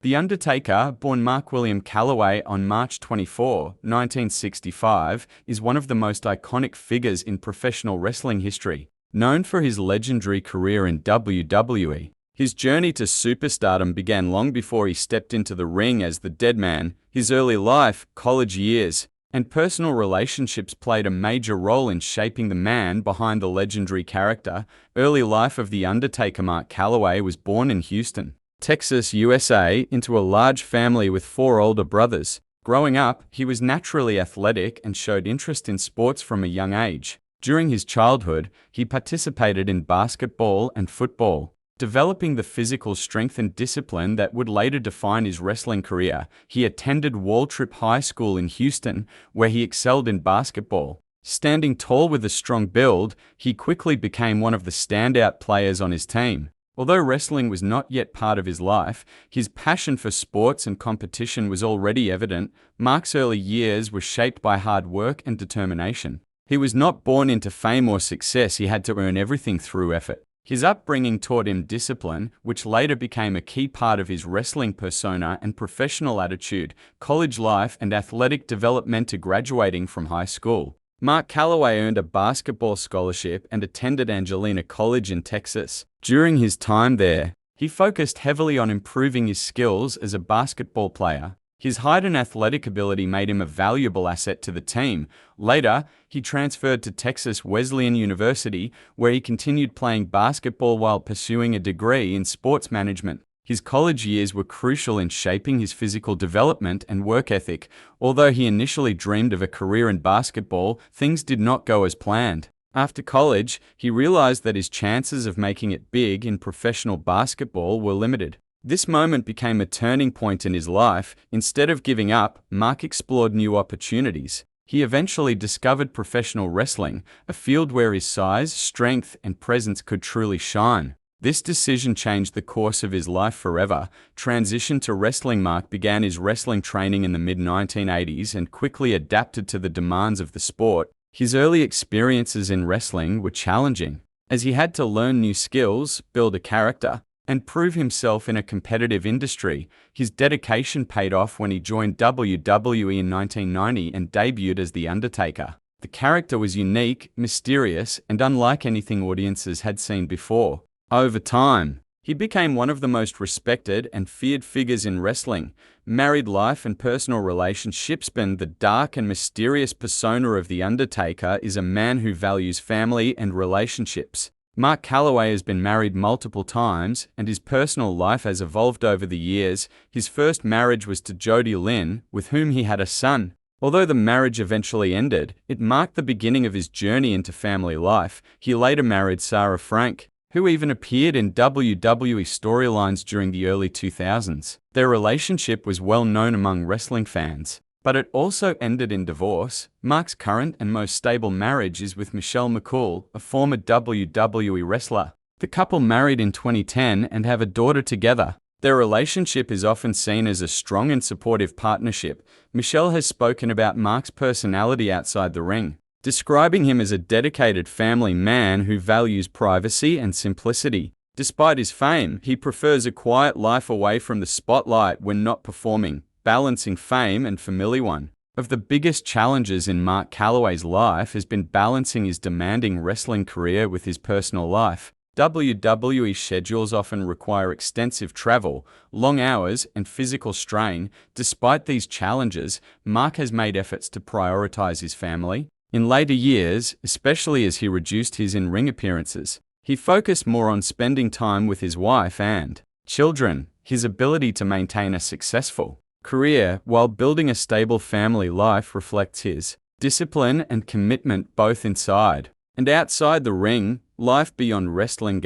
The Undertaker, born Mark William Calloway on March 24, 1965, is one of the most iconic figures in professional wrestling history. Known for his legendary career in WWE, his journey to superstardom began long before he stepped into the ring as the Dead Man. His early life, college years, and personal relationships played a major role in shaping the man behind the legendary character. Early life of The Undertaker. Mark Calloway was born in Houston, Texas, USA, into a large family with 4 older brothers. Growing up, he was naturally athletic and showed interest in sports from a young age. During his childhood, he participated in basketball and football, developing the physical strength and discipline that would later define his wrestling career. He attended Waltrip High School in Houston, where he excelled in basketball. Standing tall with a strong build, he quickly became one of the standout players on his team. Although wrestling was not yet part of his life, his passion for sports and competition was already evident. Mark's early years were shaped by hard work and determination. He was not born into fame or success. He had to earn everything through effort. His upbringing taught him discipline, which later became a key part of his wrestling persona and professional attitude. College life and athletic development. To graduating from high school, Mark Calloway earned a basketball scholarship and attended Angelina College in Texas. During his time there, he focused heavily on improving his skills as a basketball player. His height and athletic ability made him a valuable asset to the team. Later, he transferred to Texas Wesleyan University, where he continued playing basketball while pursuing a degree in sports management. His college years were crucial in shaping his physical development and work ethic. Although he initially dreamed of a career in basketball, things did not go as planned. After college, he realized that his chances of making it big in professional basketball were limited. This moment became a turning point in his life. Instead of giving up, Mark explored new opportunities. He eventually discovered professional wrestling, a field where his size, strength, and presence could truly shine. This decision changed the course of his life forever. Transition to wrestling. Mark began his wrestling training in the mid-1980s and quickly adapted to the demands of the sport. His early experiences in wrestling were challenging, as he had to learn new skills, build a character, and prove himself in a competitive industry. His dedication paid off when he joined WWE in 1990 and debuted as The Undertaker. The character was unique, mysterious, and unlike anything audiences had seen before. Over time, he became one of the most respected and feared figures in wrestling. Married life and personal relationships. The dark and mysterious persona of The Undertaker is a man who values family and relationships. Mark Calloway has been married multiple times, and his personal life has evolved over the years. His first marriage was to Jody Lynn, with whom he had a son. Although the marriage eventually ended, it marked the beginning of his journey into family life. He later married Sarah Frank, who even appeared in WWE storylines during the early 2000s. Their relationship was well known among wrestling fans, but it also ended in divorce. Mark's current and most stable marriage is with Michelle McCool, a former WWE wrestler. The couple married in 2010 and have a daughter together. Their relationship is often seen as a strong and supportive partnership. Michelle has spoken about Mark's personality outside the ring, describing him as a dedicated family man who values privacy and simplicity. Despite his fame, he prefers a quiet life away from the spotlight when not performing, balancing fame and family. One of the biggest challenges in Mark Calloway's life has been balancing his demanding wrestling career with his personal life. WWE schedules often require extensive travel, long hours, and physical strain. Despite these challenges, Mark has made efforts to prioritize his family. In later years, especially as he reduced his in-ring appearances, he focused more on spending time with his wife and children. His ability to maintain a successful career while building a stable family life reflects his discipline and commitment both inside and outside the ring. Life beyond wrestling.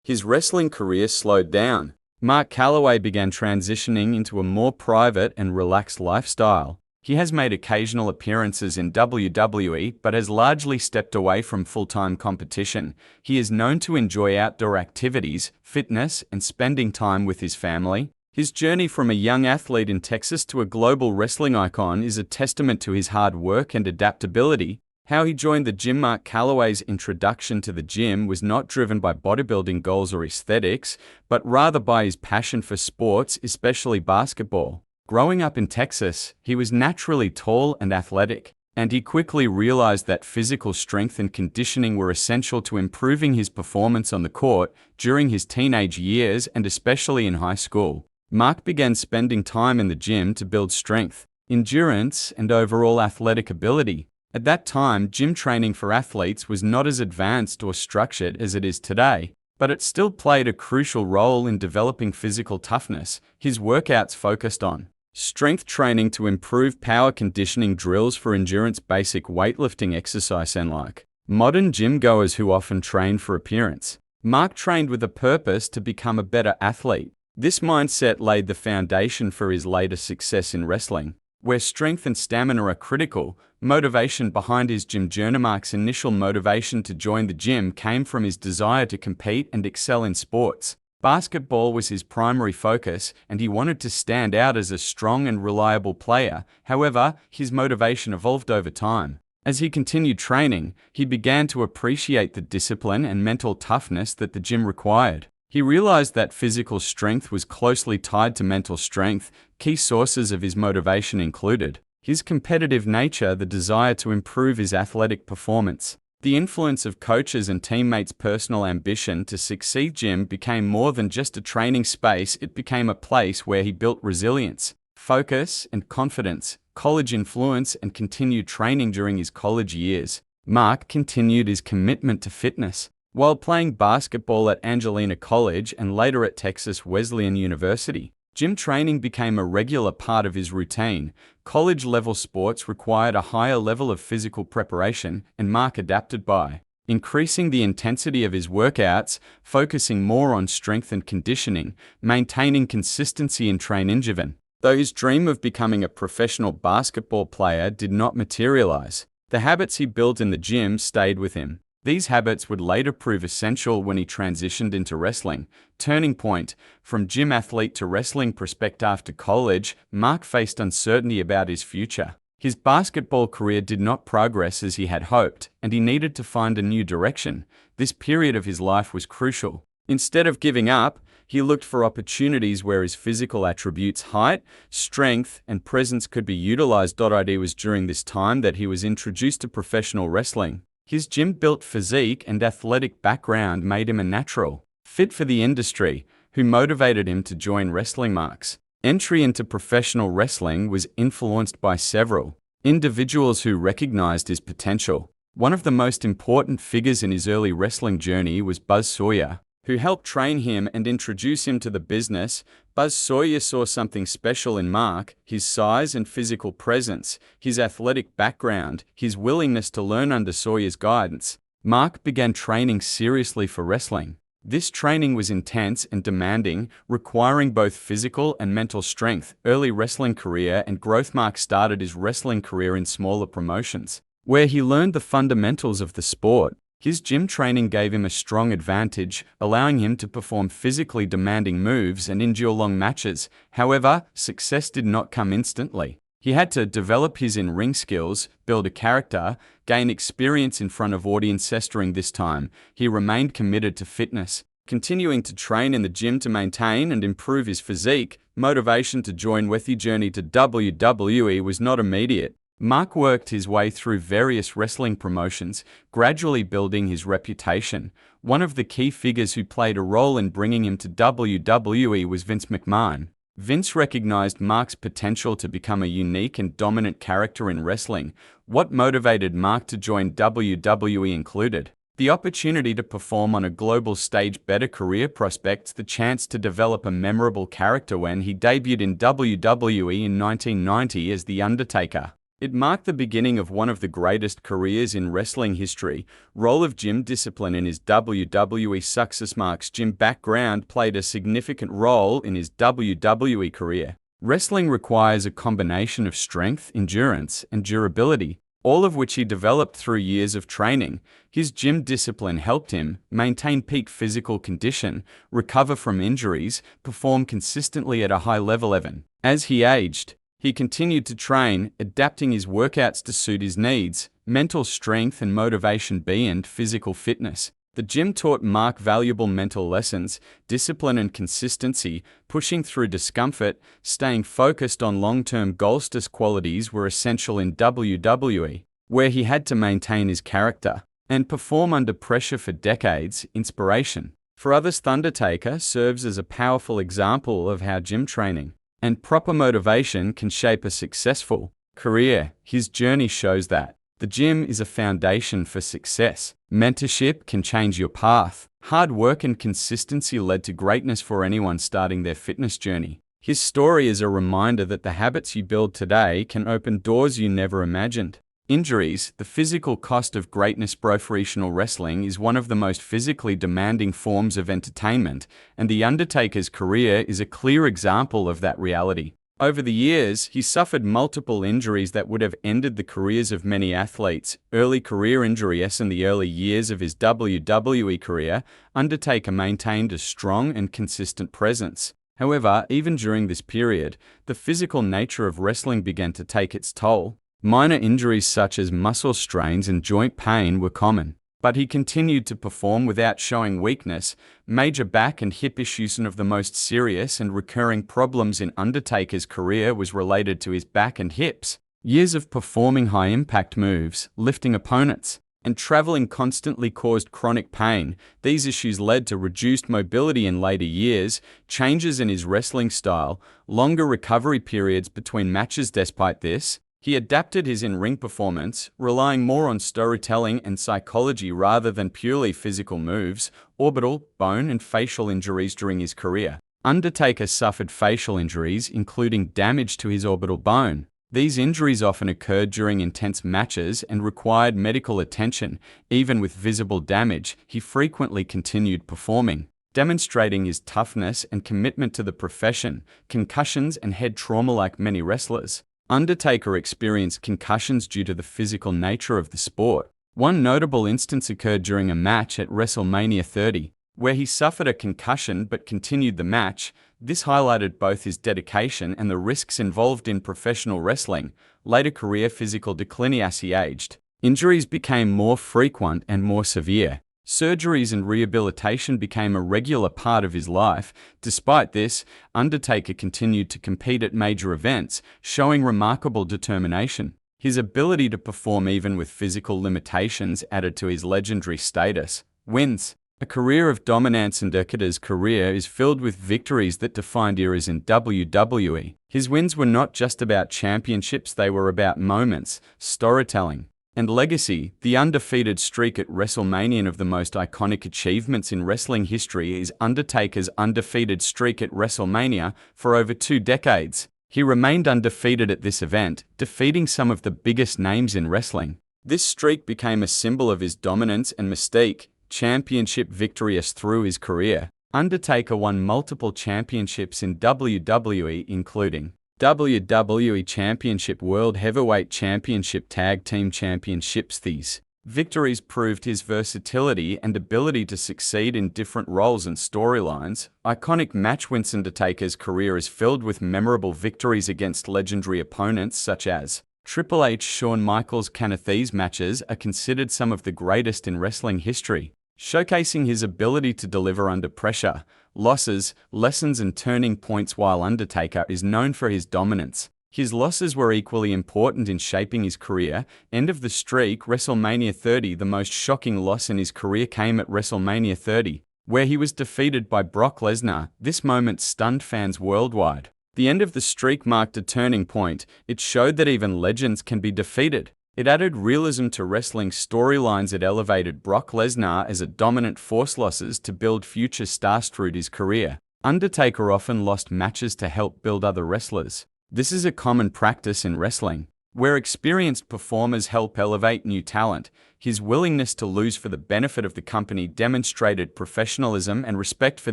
His wrestling career slowed down. Mark Calloway began transitioning into a more private and relaxed lifestyle. He has made occasional appearances in WWE but has largely stepped away from full-time competition. He is known to enjoy outdoor activities, fitness, and spending time with his family. His journey from a young athlete in Texas to a global wrestling icon is a testament to his hard work and adaptability. How he joined the gym. Mark Calloway's introduction to the gym was not driven by bodybuilding goals or aesthetics, but rather by his passion for sports, especially basketball. Growing up in Texas, he was naturally tall and athletic, and he quickly realized that physical strength and conditioning were essential to improving his performance on the court during his teenage years and especially in high school. Mark began spending time in the gym to build strength, endurance, and overall athletic ability. At that time, gym training for athletes was not as advanced or structured as it is today, but it still played a crucial role in developing physical toughness. His workouts focused on strength training to improve power conditioning, drills for endurance, basic weightlifting exercise, and like modern gym goers who often train for appearance. Mark trained with a purpose to become a better athlete. This mindset laid the foundation for his later success in wrestling, where strength and stamina are critical. Motivation behind his gym journey. Mark's initial motivation to join the gym came from his desire to compete and excel in sports. Basketball was his primary focus, and he wanted to stand out as a strong and reliable player. However, his motivation evolved over time. As he continued training, he began to appreciate the discipline and mental toughness that the gym required. He realized that physical strength was closely tied to mental strength. Key sources of his motivation included his competitive nature, the desire to improve his athletic performance, the influence of coaches and teammates' personal ambition to succeed. Gym became more than just a training space, it became a place where he built resilience, focus, and confidence. College influence and continued training. During his college years, Mark continued his commitment to fitness. While playing basketball at Angelina College and later at Texas Wesleyan University, gym training became a regular part of his routine. College-level sports required a higher level of physical preparation, and Mark adapted by increasing the intensity of his workouts, focusing more on strength and conditioning, maintaining consistency in training. Though his dream of becoming a professional basketball player did not materialize, the habits he built in the gym stayed with him. These habits would later prove essential when he transitioned into wrestling. Turning point: from gym athlete to wrestling prospect. After college, Mark faced uncertainty about his future. His basketball career did not progress as he had hoped, and he needed to find a new direction. This period of his life was crucial. Instead of giving up, he looked for opportunities where his physical attributes, height, strength, and presence could be utilized. It was during this time that he was introduced to professional wrestling. His gym-built physique and athletic background made him a natural fit for the industry, who motivated him to join wrestling. Mark's entry into professional wrestling was influenced by several individuals who recognized his potential. One of the most important figures in his early wrestling journey was Buzz Sawyer, who helped train him and introduce him to the business. Buzz Sawyer saw something special in Mark: his size and physical presence, his athletic background, his willingness to learn. Under Sawyer's guidance, Mark began training seriously for wrestling. This training was intense and demanding, requiring both physical and mental strength. Early wrestling career and growth. Mark started his wrestling career in smaller promotions, where he learned the fundamentals of the sport. His gym training gave him a strong advantage, allowing him to perform physically demanding moves and endure long matches. However, success did not come instantly. He had to develop his in-ring skills, build a character, gain experience in front of audiences. During this time, he remained committed to fitness, continuing to train in the gym to maintain and improve his physique. Motivation to join Wethy. Journey to WWE was not immediate. Mark worked his way through various wrestling promotions, gradually building his reputation. One of the key figures who played a role in bringing him to WWE was Vince McMahon. Vince recognized Mark's potential to become a unique and dominant character in wrestling. What motivated Mark to join WWE included the opportunity to perform on a global stage, better career prospects, the chance to develop a memorable character. When he debuted in WWE in 1990 as The Undertaker, it marked the beginning of one of the greatest careers in wrestling history. Role of gym discipline in his WWE success. Mark's gym background played a significant role in his WWE career. Wrestling requires a combination of strength, endurance, and durability, all of which he developed through years of training. His gym discipline helped him maintain peak physical condition, recover from injuries, perform consistently at a high level. Even as he aged, He continued to train, adapting his workouts to suit his needs, mental strength and motivation and physical fitness. The gym taught Mark valuable mental lessons, discipline and consistency, pushing through discomfort, staying focused on long-term goals. These qualities were essential in WWE, where he had to maintain his character and perform under pressure for decades. Inspiration for others, Undertaker serves as a powerful example of how gym training and proper motivation can shape a successful career. His journey shows that the gym is a foundation for success. Mentorship can change your path. Hard work and consistency led to greatness for anyone starting their fitness journey. His story is a reminder that the habits you build today can open doors you never imagined. Injuries. The physical cost of greatness. Professional wrestling is one of the most physically demanding forms of entertainment, and The Undertaker's career is a clear example of that reality. Over the years, he suffered multiple injuries that would have ended the careers of many athletes. Early career injuries. In the early years of his WWE career, Undertaker maintained a strong and consistent presence. However, even during this period, the physical nature of wrestling began to take its toll. Minor injuries such as muscle strains and joint pain were common, but he continued to perform without showing weakness. Major back and hip issues. One of the most serious and recurring problems in Undertaker's career was related to his back and hips. Years of performing high-impact moves, lifting opponents, and traveling constantly caused chronic pain. These issues led to reduced mobility in later years, changes in his wrestling style, longer recovery periods between matches. Despite this, he adapted his in-ring performance, relying more on storytelling and psychology rather than purely physical moves. Orbital, bone, and facial injuries. During his career, Undertaker suffered facial injuries, including damage to his orbital bone. These injuries often occurred during intense matches and required medical attention. Even with visible damage, he frequently continued performing, demonstrating his toughness and commitment to the profession. Concussions and head trauma. Like many wrestlers, Undertaker experienced concussions due to the physical nature of the sport. One notable instance occurred during a match at WrestleMania 30, where he suffered a concussion but continued the match. This highlighted both his dedication and the risks involved in professional wrestling. Later career physical decline. As he aged, injuries became more frequent and more severe. Surgeries and rehabilitation became a regular part of his life. Despite this, Undertaker continued to compete at major events, showing remarkable determination. His ability to perform even with physical limitations added to his legendary status. Wins. A career of dominance. Undertaker's career is filled with victories that defined eras in WWE. His wins were not just about championships, they were about moments, storytelling, and legacy. The undefeated streak at WrestleMania. One of the most iconic achievements in wrestling history is Undertaker's undefeated streak at WrestleMania. For over 2 decades, he remained undefeated at this event, defeating some of the biggest names in wrestling. This streak became a symbol of his dominance and mystique. Championship victories. Through his career, Undertaker won multiple championships in WWE, including WWE Championship, World Heavyweight Championship, Tag Team Championships. These victories proved his versatility and ability to succeed in different roles and storylines. Iconic match wins. Undertaker's career is filled with memorable victories against legendary opponents such as Triple H, Shawn Michaels. These matches are considered some of the greatest in wrestling history, showcasing his ability to deliver under pressure. Losses, lessons and turning points. While Undertaker is known for his dominance, his losses were equally important in shaping his career. End of the streak. WrestleMania 30. The most shocking loss in his career came at WrestleMania 30, where he was defeated by Brock Lesnar. This moment stunned fans worldwide. The end of the streak marked a turning point. It showed that even legends can be defeated. It added realism to wrestling storylines. It elevated Brock Lesnar as a dominant force. Losses to build future stars. Through his career, Undertaker often lost matches to help build other wrestlers. This is a common practice in wrestling, where experienced performers help elevate new talent. His willingness to lose for the benefit of the company demonstrated professionalism and respect for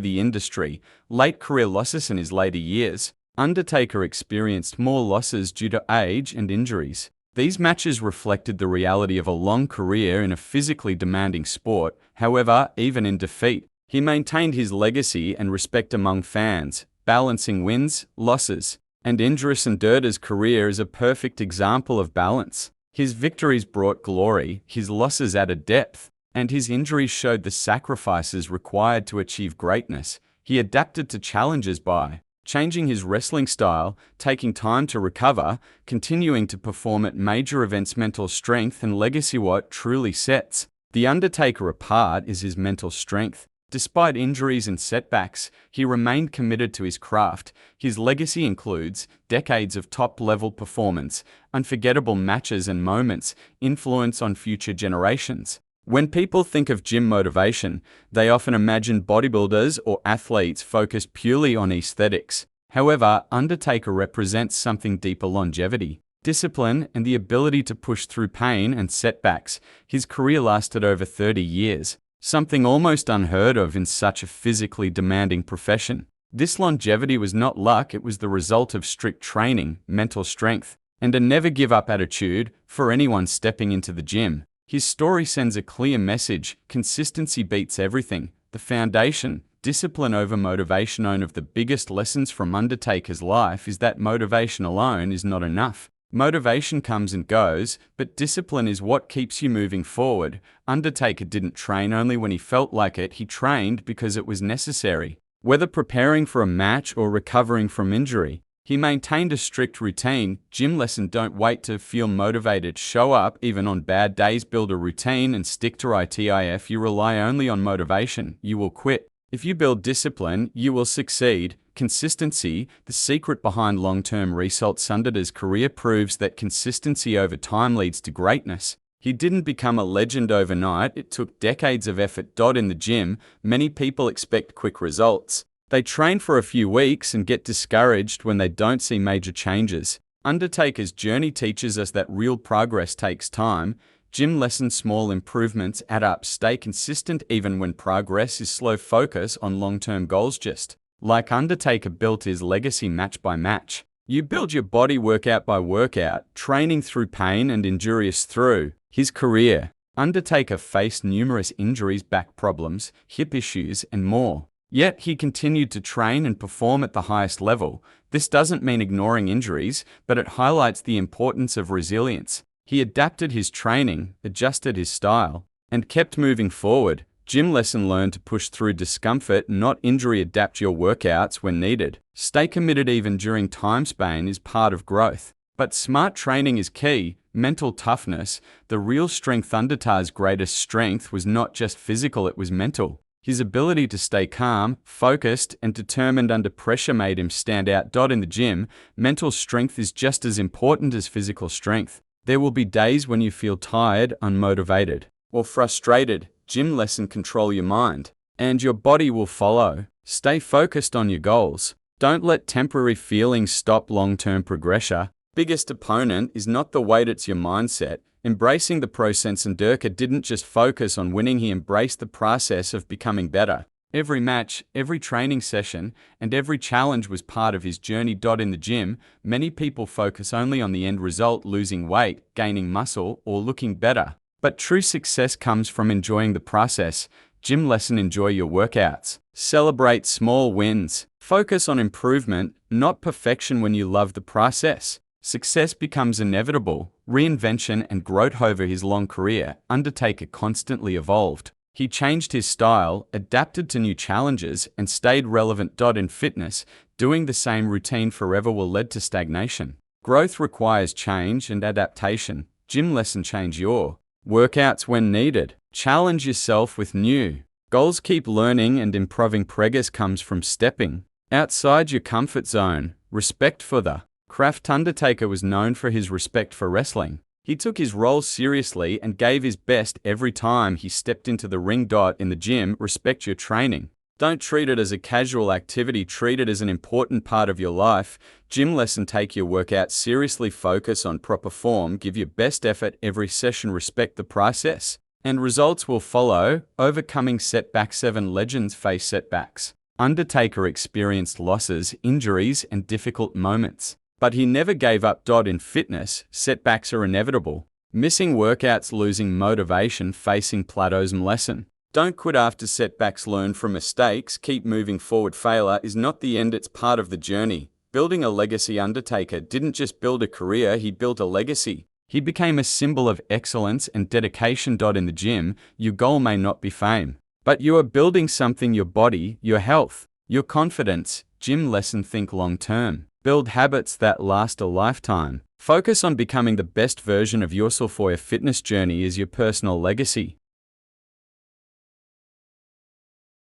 the industry. Late career losses. In his later years, Undertaker experienced more losses due to age and injuries. These matches reflected the reality of a long career in a physically demanding sport. However, even in defeat, he maintained his legacy and respect among fans, balancing wins, losses, And Undertaker's career is a perfect example of balance. His victories brought glory, his losses added depth, and his injuries showed the sacrifices required to achieve greatness. He adapted to challenges by changing his wrestling style, taking time to recover, continuing to perform at major events. Mental strength and legacy. What truly sets The Undertaker apart is his mental strength. Despite injuries and setbacks, he remained committed to his craft. His legacy includes decades of top-level performance, unforgettable matches and moments, influence on future generations. When people think of gym motivation, they often imagine bodybuilders or athletes focused purely on aesthetics. However, Undertaker represents something deeper: longevity, discipline, and the ability to push through pain and setbacks. His career lasted over 30 years, something almost unheard of in such a physically demanding profession. This longevity was not luck, it was the result of strict training, mental strength, and a never-give-up attitude for anyone stepping into the gym. His story sends a clear message: consistency beats everything. The foundation, discipline over motivation. One of the biggest lessons from Undertaker's life is that motivation alone is not enough. Motivation comes and goes, but discipline is what keeps you moving forward. Undertaker didn't train only when he felt like it, he trained because it was necessary. Whether preparing for a match or recovering from injury, he maintained a strict routine. Gym lesson: don't wait to feel motivated. Show up even on bad days. Build a routine and stick to it. If you rely only on motivation, you will quit. If you build discipline, you will succeed. Consistency, the secret behind long-term results. Undertaker's career proves that consistency over time leads to greatness. He didn't become a legend overnight, it took decades of effort. In the gym, many people expect quick results. They train for a few weeks and get discouraged when they don't see major changes. Undertaker's journey teaches us that real progress takes time. Gym lesson: small improvements add up. Stay consistent even when progress is slow. Focus on long-term goals. Just like Undertaker built his legacy match by match, you build your body workout by workout, training through pain and injurious through his career. Undertaker faced numerous injuries, back problems, hip issues, and more. Yet he continued to train and perform at the highest level. This doesn't mean ignoring injuries, but it highlights the importance of resilience. He adapted his training, adjusted his style, and kept moving forward. Gym lesson: learn to push through discomfort, not injury. Adapt your workouts when needed. Stay committed even during time span is part of growth. But smart training is key. Mental toughness, the real strength. Undertaker's greatest strength was not just physical, it was mental. His ability to stay calm, focused, and determined under pressure made him stand out. In the gym, mental strength is just as important as physical strength. There will be days when you feel tired, unmotivated, or frustrated. Gym lesson: control your mind, and your body will follow. Stay focused on your goals. Don't let temporary feelings stop long-term progression. Biggest opponent is not the weight, it's your mindset. Embracing the process. Undertaker didn't just focus on winning, he embraced the process of becoming better. Every match, every training session, and every challenge was part of his journey. In the gym, many people focus only on the end result: losing weight, gaining muscle, or looking better. But true success comes from enjoying the process. Gym lesson: enjoy your workouts. Celebrate small wins. Focus on improvement, not perfection. When you love the process, success becomes inevitable. Reinvention and growth. Over his long career, Undertaker constantly evolved. He changed his style, adapted to new challenges, and stayed relevant. In fitness, doing the same routine forever will lead to stagnation. Growth requires change and adaptation. Gym lesson: change your workouts when needed. Challenge yourself with new goals. Keep learning and improving. Progress comes from stepping outside your comfort zone. Respect for the craft. Undertaker was known for his respect for wrestling. He took his role seriously and gave his best every time he stepped into the ring. In the gym, respect your training. Don't treat it as a casual activity, treat it as an important part of your life. Gym lesson: take your workout seriously, focus on proper form, give your best effort every session, respect the process, and results will follow. Overcoming setbacks. 7 legends face setbacks. Undertaker experienced losses, injuries, and difficult moments, but he never gave up. In fitness, setbacks are inevitable. Missing workouts, losing motivation, facing plateaus. Lesson: don't quit after setbacks, learn from mistakes, keep moving forward. Failure is not the end, it's part of the journey. Building a legacy. Undertaker didn't just build a career, he built a legacy. He became a symbol of excellence and dedication. In the gym, your goal may not be fame, but you are building something: your body, your health, your confidence. Gym lesson: think long term. Build habits that last a lifetime. Focus on becoming the best version of yourself. Your fitness journey is your personal legacy.